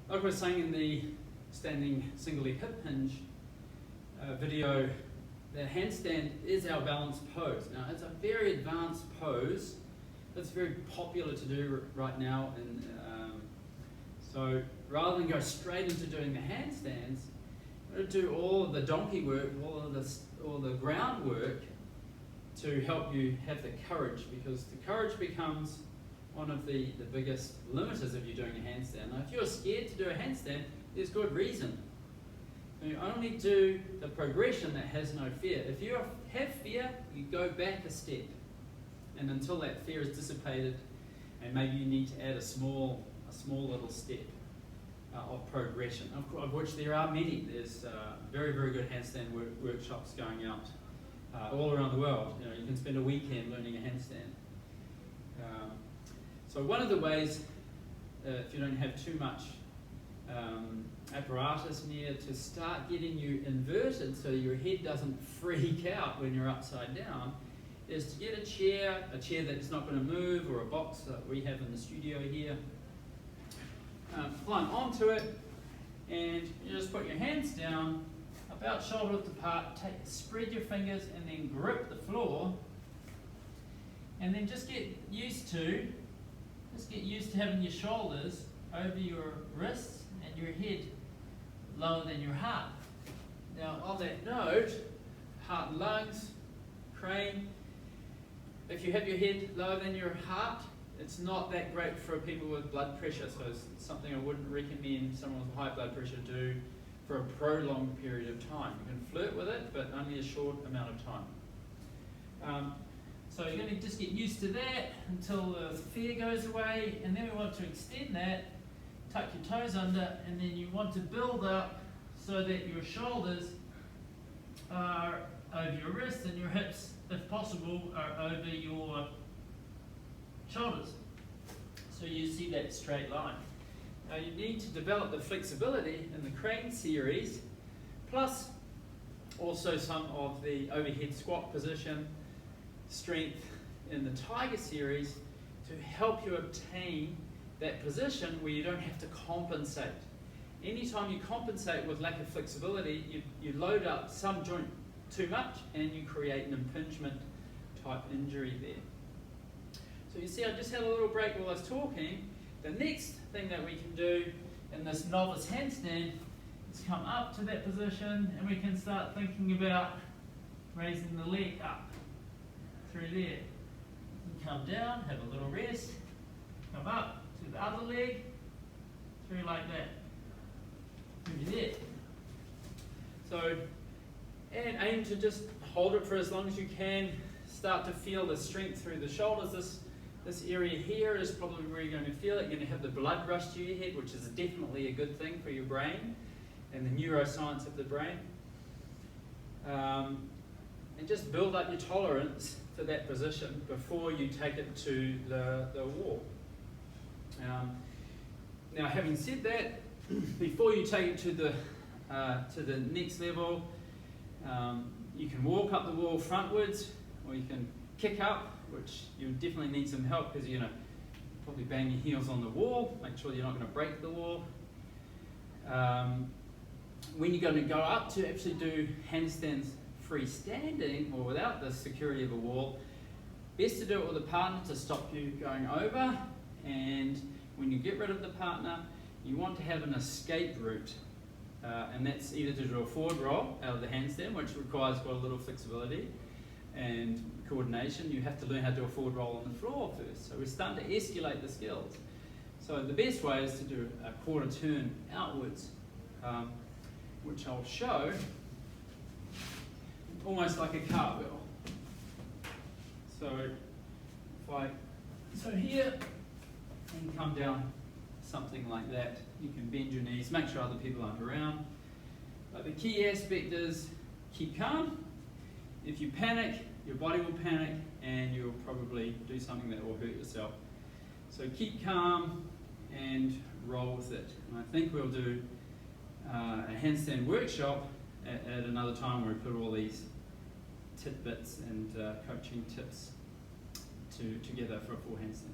Like I was saying in the standing single leg hip hinge video, the handstand is our balanced pose. Now it's a very advanced pose. It's very popular to do right now, and so rather than go straight into doing the handstands, I'm going to do all of the donkey work, all the groundwork to help you have the courage, because the courage becomes one of the biggest limiters of you doing a handstand. Now, if you're scared to do a handstand, there's good reason. You only do the progression that has no fear. If you have fear, you go back a step, and until that fear is dissipated, and maybe you need to add a small little step of progression, of which there are many. There's very, very good handstand workshops going out all around the world. You know, you can spend a weekend learning a handstand. So one of the ways, if you don't have too much apparatus near, to start getting you inverted so your head doesn't freak out when you're upside down, is to get a chair that's not going to move, or a box that we have in the studio here. Climb onto it, and you just put your hands down about shoulder width apart, spread your fingers, and then grip the floor, and then just get used to having your shoulders over your wrists and your head lower than your heart. Now on that note, heart and lungs, crane, if you have your head lower than your heart, it's not that great for people with blood pressure, so it's something I wouldn't recommend someone with high blood pressure do for a prolonged period of time. You can flirt with it, but only a short amount of time. So you're going to just get used to that until the fear goes away, and then we want to extend that, tuck your toes under, and then you want to build up so that your shoulders are over your wrists, and your hips, if possible, are over your shoulders. So you see that straight line. Now you need to develop the flexibility in the crane series, plus also some of the overhead squat position, strength in the tiger series, to help you obtain that position where you don't have to compensate. Anytime you compensate with lack of flexibility, you load up some joint too much, and you create an impingement type injury there. So you see, I just had a little break while I was talking. The next thing that we can do in this novice handstand is come up to that position, and we can start thinking about raising the leg up through there. You come down, have a little rest, come up to the other leg, through like that. Through there. So, and aim to just hold it for as long as you can. Start to feel the strength through the shoulders. This area here is probably where you're going to feel it. You're going to have the blood rush to your head, which is definitely a good thing for your brain and the neuroscience of the brain. And just build up your tolerance for that position before you take it to the wall. Now, having said that, before you take it to the next level, you can walk up the wall frontwards, or you can kick up, which you definitely need some help, because you're going to probably bang your heels on the wall. Make sure you're not going to break the wall. When you're going to go up to actually do handstands freestanding, or without the security of a wall, best to do it with a partner to stop you going over. And when you get rid of the partner, you want to have an escape route. And that's either to do a forward roll out of the handstand, which requires quite a little flexibility and coordination. You have to learn how to do a forward roll on the floor first. So we're starting to escalate the skills. So the best way is to do a quarter turn outwards, which I'll show, almost like a cartwheel. So here, you can come down something like that. You can bend your knees, make sure other people aren't around. But the key aspect is keep calm. If you panic, your body will panic, and you'll probably do something that will hurt yourself. So keep calm and roll with it. And I think we'll do a handstand workshop at another time, where we put all these tidbits and coaching tips together for a full handstand.